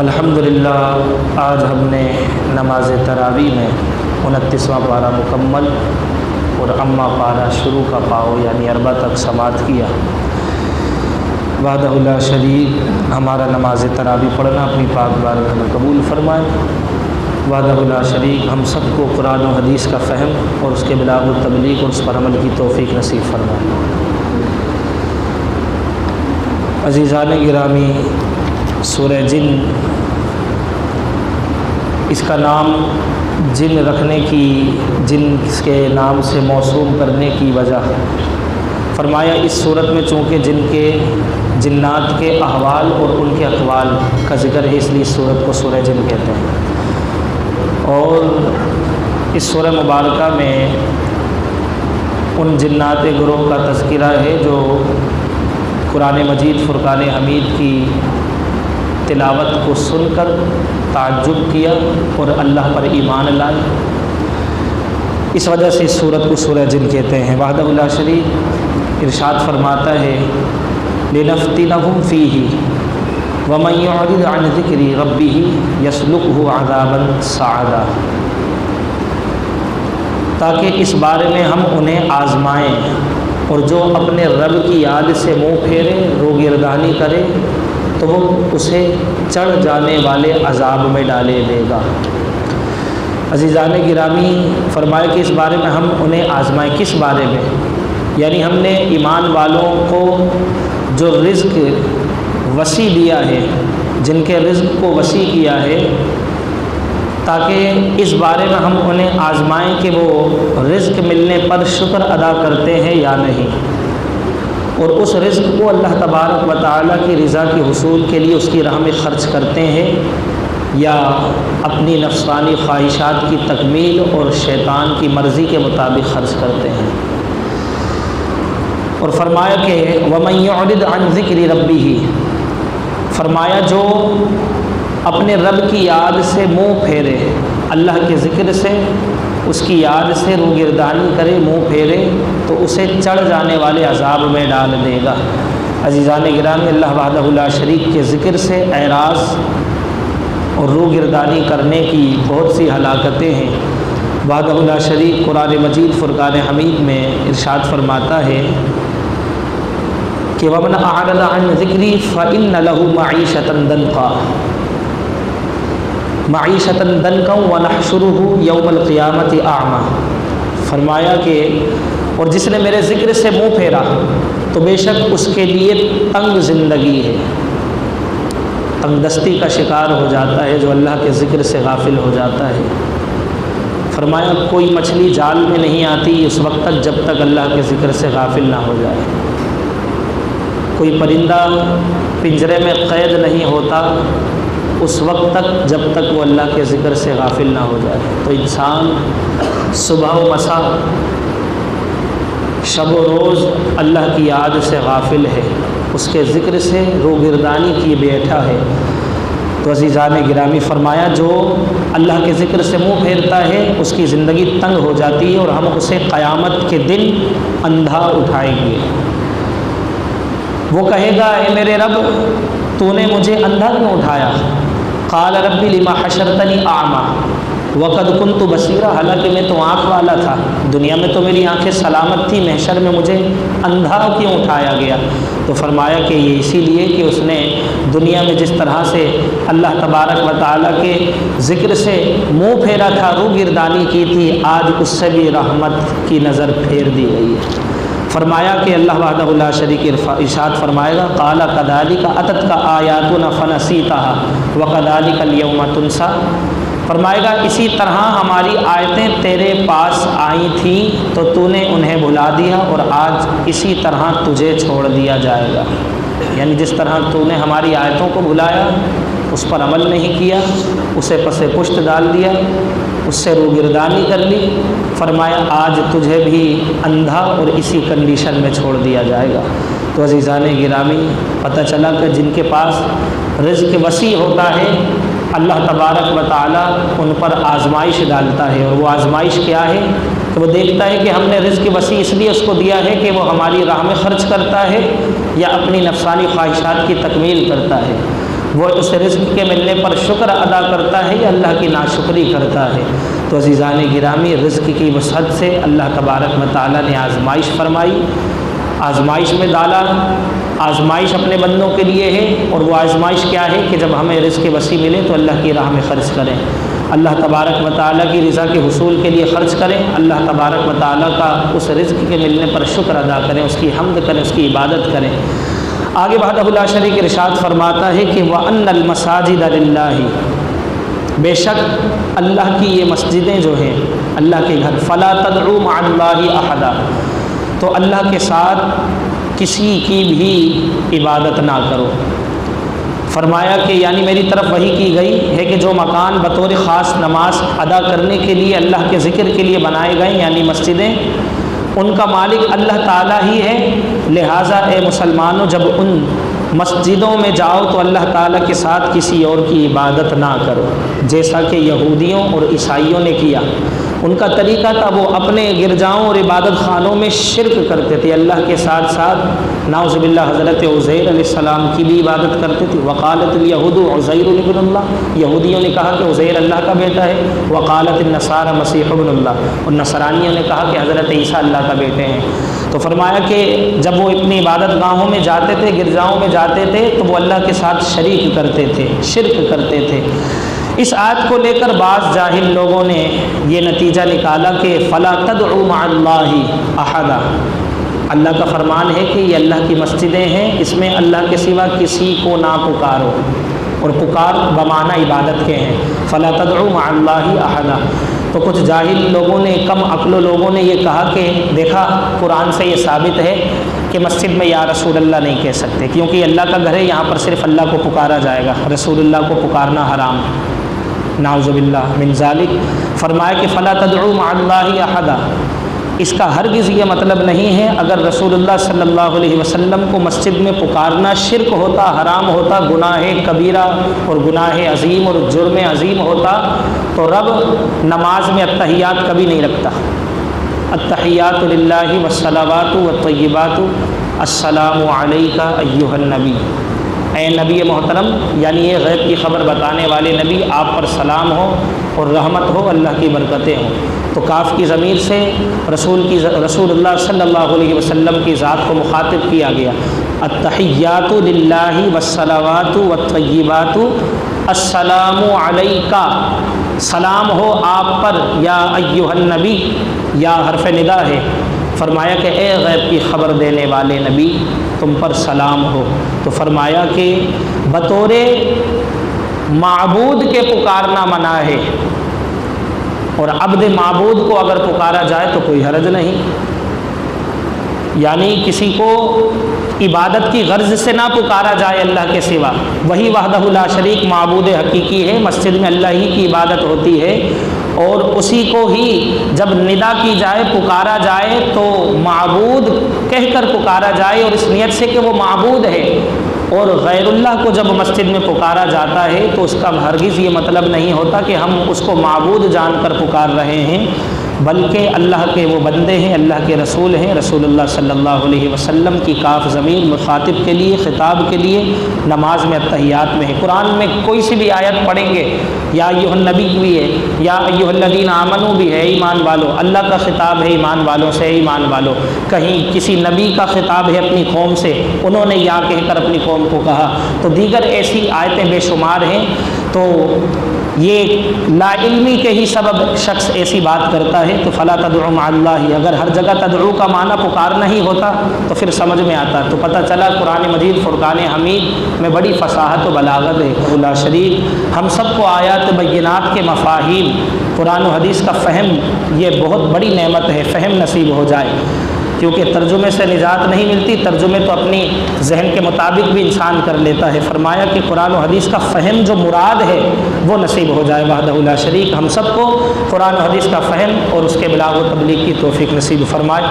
الحمدللہ آج ہم نے نماز تراویح میں 29واں پارہ مکمل اور اما پارہ شروع کا پاؤ یعنی اربع تک سماعت کیا۔ وحدہ لا شریک ہمارا نماز تراویح پڑھنا اپنی پاک بارگاہ میں قبول فرمائے۔ وحدہ لا شریک ہم سب کو قرآن و حدیث کا فہم اور اس کے بلاغ و تبلیغ اور اس پر عمل کی توفیق نصیب فرمائے۔ عزیزان گرامی، سورہ جن، اس کا نام جن رکھنے کی، جن کے نام سے موسوم کرنے کی وجہ فرمایا اس صورت میں چونکہ جن کے جنات کے احوال اور ان کے اقوال کا ذکر ہے، اس لیے اس صورت کو سورہ جن کہتے ہیں۔ اور اس سورہ مبارکہ میں ان جنات گروہ کا تذکرہ ہے جو قرآن مجید فرقان حمید کی تلاوت کو سن کر تعجب کیا اور اللہ پر ایمان لائے۔ اس وجہ سے اس سورت کو سورہ جن کہتے ہیں۔ وحدہ لا شریک ارشاد فرماتا ہے لِنَفْتِنَهُمْ فِيهِ وَمَنْ يُعْرِضْ عَنْ ذِكْرِ رَبِّهِ يَسْلُكْهُ عَذَابًا صَعَدًا، تاکہ اس بارے میں ہم انہیں آزمائیں اور جو اپنے رب کی یاد سے منہ پھیرے، روگردانی کرے تو وہ اسے چڑھ جانے والے عذاب میں ڈالے دے گا۔ عزیزان گرامی، فرمایا کہ اس بارے میں ہم انہیں آزمائیں۔ کس بارے میں؟ یعنی ہم نے ایمان والوں کو جو رزق وسیع دیا ہے، جن کے رزق کو وسیع کیا ہے، تاکہ اس بارے میں ہم انہیں آزمائیں کہ وہ رزق ملنے پر شکر ادا کرتے ہیں یا نہیں، اور اس رزق کو اللہ تبارک و تعالیٰ کی رضا کے حصول کے لیے اس کی راہ میں خرچ کرتے ہیں یا اپنی نفسانی خواہشات کی تکمیل اور شیطان کی مرضی کے مطابق خرچ کرتے ہیں۔ اور فرمایا کہ وَمَنْ يُعْرِضْ عَنْ ذِكْرِ رَبِّهِ، فرمایا جو اپنے رب کی یاد سے منہ پھیرے، اللہ کے ذکر سے، اس کی یاد سے روگردانی کرے، منہ پھیرے تو اسے چڑھ جانے والے عذاب میں ڈال دے گا۔ عزیزان گرامی، اللہ وحدہ لا شریک کے ذکر سے اعراض اور روگردانی کرنے کی بہت سی ہلاکتیں ہیں۔ وحدہ لا شریک قرآن مجید فرقان حمید میں ارشاد فرماتا ہے کہ وَمَنْ أَعْرَضَ عَنْ ذِكْرِي فَإِنَّ لَهُ مَعِيشَةً ضَنْكًا معیشتاً ضنکا ونحشرہ یوم القیامت اعمی، فرمایا کہ اور جس نے میرے ذکر سے منہ پھیرا تو بے شک اس کے لیے تنگ زندگی ہے، تنگ دستی کا شکار ہو جاتا ہے جو اللہ کے ذکر سے غافل ہو جاتا ہے۔ فرمایا کوئی مچھلی جال میں نہیں آتی اس وقت تک جب تک اللہ کے ذکر سے غافل نہ ہو جائے، کوئی پرندہ پنجرے میں قید نہیں ہوتا اس وقت تک جب تک وہ اللہ کے ذکر سے غافل نہ ہو جائے۔ تو انسان صبح و مساء، شب و روز اللہ کی یاد سے غافل ہے، اس کے ذکر سے روگردانی کی بیٹھا ہے۔ تو عزیزان گرامی، فرمایا جو اللہ کے ذکر سے منہ پھیرتا ہے اس کی زندگی تنگ ہو جاتی ہے اور ہم اسے قیامت کے دن اندھا اٹھائیں گے۔ وہ کہے گا اے میرے رب، تو نے مجھے اندھا کیوں اٹھایا؟ قال رب لما حشرتنی اعمی وقد كنت بصیرا، حالانکہ میں تو آنکھ والا تھا، دنیا میں تو میری آنکھیں سلامت تھی، محشر میں مجھے اندھا کیوں اٹھایا گیا؟ تو فرمایا کہ یہ اسی لیے کہ اس نے دنیا میں جس طرح سے اللہ تبارک و تعالیٰ کے ذکر سے منہ پھیرا تھا، روگردانی کی تھی، آج اس سے بھی رحمت کی نظر پھیر دی گئی ہے۔ فرمایا کہ اللہ وحدہ لا شریک ارشاد فرمائے گا قال کذالک اتتک آیاتنا فنسیتها وکذالک اليوم تنسی، فرمائے گا اسی طرح ہماری آیتیں تیرے پاس آئی تھیں تو تو نے انہیں بھلا دیا اور آج اسی طرح تجھے چھوڑ دیا جائے گا۔ یعنی جس طرح تو نے ہماری آیتوں کو بھلایا، اس پر عمل نہیں کیا، اسے پس پشت ڈال دیا، اس سے روگردانی کر لی، فرمایا آج تجھے بھی اندھا اور اسی کنڈیشن میں چھوڑ دیا جائے گا۔ تو عزیزان گرامی، پتہ چلا کہ جن کے پاس رزق وسیع ہوتا ہے اللہ تبارک و تعالیٰ ان پر آزمائش ڈالتا ہے، اور وہ آزمائش کیا ہے کہ وہ دیکھتا ہے کہ ہم نے رزق وسیع اس لیے اس کو دیا ہے کہ وہ ہماری راہ میں خرچ کرتا ہے یا اپنی نفسانی خواہشات کی تکمیل کرتا ہے۔ وہ اس رزق کے ملنے پر شکر ادا کرتا ہے یا اللہ کی ناشکری کرتا ہے؟ تو عزیزان گرامی، رزق کی وسعت سے اللہ تبارک و تعالیٰ نے آزمائش فرمائی، آزمائش میں ڈالا۔ آزمائش اپنے بندوں کے لیے ہے، اور وہ آزمائش کیا ہے کہ جب ہمیں رزق وسیع ملے تو اللہ کی راہ میں خرچ کریں، اللہ تبارک و تعالیٰ کی رضا کے حصول کے لیے خرچ کریں، اللہ تبارک و تعالیٰ کا اس رزق کے ملنے پر شکر ادا کریں، اس کی حمد کریں، اس کی عبادت کریں۔ آگے وحدہ لا شریک ارشاد فرماتا ہے کہ وَأَنَّ الْمَسَاجِدَ لِلَّهِ، بے شک اللہ کی یہ مسجدیں جو ہیں، اللہ کے گھر، فَلَا تَدْعُوا مَعَ اللَّهِ أَحَدًا، تو اللہ کے ساتھ کسی کی بھی عبادت نہ کرو۔ فرمایا کہ یعنی میری طرف وحی کی گئی ہے کہ جو مکان بطور خاص نماز ادا کرنے کے لیے اللہ کے ذکر کے لیے بنائے گئے یعنی مسجدیں، ان کا مالک اللہ تعالیٰ ہی ہے، لہٰذا اے مسلمانوں جب ان مسجدوں میں جاؤ تو اللہ تعالیٰ کے ساتھ کسی اور کی عبادت نہ کرو، جیسا کہ یہودیوں اور عیسائیوں نے کیا۔ ان کا طریقہ تھا وہ اپنے گرجاؤں اور عبادت خانوں میں شرک کرتے تھے، اللہ کے ساتھ ساتھ نعوذ باللہ حضرت عزیر علیہ السلام کی بھی عبادت کرتے تھے۔ وقالت الیہود عزیر ابن اللہ، یہودیوں نے کہا کہ عزیر اللہ کا بیٹا ہے۔ وقالت النصارى مسیح ابن اللہ، اور نصرانیوں نے کہا کہ حضرت عیسیٰ اللہ کا بیٹے ہیں۔ تو فرمایا کہ جب وہ اپنی عبادت گاہوں میں جاتے تھے، گرجاؤں میں جاتے تھے، تو وہ اللہ کے ساتھ شریک کرتے تھے، شرک کرتے تھے۔ اس آیت کو لے کر بعض جاہل لوگوں نے یہ نتیجہ نکالا کہ فَلَا تَدْعُوا مَعَ اللَّهِ أَحَدًا، اللہ کا فرمان ہے کہ یہ اللہ کی مسجدیں ہیں، اس میں اللہ کے سوا کسی کو نہ پکارو، اور پکار بمعنی عبادت کے ہیں، فَلَا تَدْعُوا مَعَ اللَّهِ أَحَدًا۔ تو کچھ جاہل لوگوں نے، کم عقل لوگوں نے یہ کہا کہ دیکھا قرآن سے یہ ثابت ہے کہ مسجد میں یا رسول اللہ نہیں کہہ سکتے، کیونکہ یہ اللہ کا گھر ہے، یہاں پر صرف اللہ کو پکارا جائے گا، رسول اللہ کو پکارنا حرام ہے، نعوذ باللہ من ذالک۔ فرمایا کہ فلا تدعوا مع اللہ احدا، اس کا ہرگز یہ مطلب نہیں ہے اگر رسول اللہ صلی اللہ علیہ وسلم کو مسجد میں پکارنا شرک ہوتا، حرام ہوتا، گناہ کبیرہ اور گناہ عظیم اور جرم عظیم ہوتا تو رب نماز میں التحیات کبھی نہیں رکھتا۔ التحیات للہ والصلوات والطیبات السلام علیک ایھا النبی، اے نبی محترم، یعنی یہ غیب کی خبر بتانے والے نبی، آپ پر سلام ہو اور رحمت ہو، اللہ کی برکتیں ہوں۔ تو کاف کی ضمیر سے رسول اللہ صلی اللہ علیہ وسلم کی ذات کو مخاطب کیا گیا۔ التحیات للہ والصلوات والطیبات السلام علیک، سلام ہو آپ پر، یا ایھا النبی، یا حرف ندا ہے۔ فرمایا کہ اے غیب کی خبر دینے والے نبی، تم پر سلام ہو۔ تو فرمایا کہ بطور معبود کے پکارنا منع ہے، اور عبد معبود کو اگر پکارا جائے تو کوئی حرج نہیں، یعنی کسی کو عبادت کی غرض سے نہ پکارا جائے اللہ کے سوا، وہی وحدہ لا شریک معبود حقیقی ہے، مسجد میں اللہ ہی کی عبادت ہوتی ہے، اور اسی کو ہی جب ندا کی جائے، پکارا جائے تو معبود کہہ کر پکارا جائے، اور اس نیت سے کہ وہ معبود ہے۔ اور غیر اللہ کو جب مسجد میں پکارا جاتا ہے تو اس کا ہرگز یہ مطلب نہیں ہوتا کہ ہم اس کو معبود جان کر پکار رہے ہیں، بلکہ اللہ کے وہ بندے ہیں، اللہ کے رسول ہیں، رسول اللہ صلی اللہ علیہ وسلم کی کاف ضمیر مخاطب کے لیے، خطاب کے لیے نماز میں التحیات میں ہے۔ قرآن میں کوئی سی بھی آیت پڑھیں گے، یا ایھا النبی بھی ہے، یا ایھا الذین آمنوا بھی ہے، ایمان والو، اللہ کا خطاب ہے ایمان والوں سے، ایمان والو۔ کہیں کسی نبی کا خطاب ہے اپنی قوم سے، انہوں نے یا کہہ کر اپنی قوم کو کہا، تو دیگر ایسی آیتیں بے شمار ہیں۔ تو یہ لا علمی کے ہی سبب شخص ایسی بات کرتا ہے۔ تو فلا تدعوا مع اللہ، اگر ہر جگہ تدعو کا معنی پکارنا ہی ہوتا تو پھر سمجھ میں آتا، تو پتہ چلا قرآن مجید فرقان حمید میں بڑی فصاحت و بلاغت ہے۔ لا شریک ہم سب کو آیات بینات کے مفاہیم، قرآن و حدیث کا فہم، یہ بہت بڑی نعمت ہے، فہم نصیب ہو جائے، کیونکہ ترجمے سے نجات نہیں ملتی، ترجمے تو اپنی ذہن کے مطابق بھی انسان کر لیتا ہے۔ فرمایا کہ قرآن و حدیث کا فہم جو مراد ہے وہ نصیب ہو جائے وحدہ لا شریک۔ ہم سب کو قرآن و حدیث کا فہم اور اس کے بلاغ و تبلیغ کی توفیق نصیب فرمائے،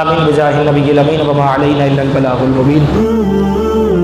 آمین بجاہ نبی الامین، وما علینا الا البلاغ المبین۔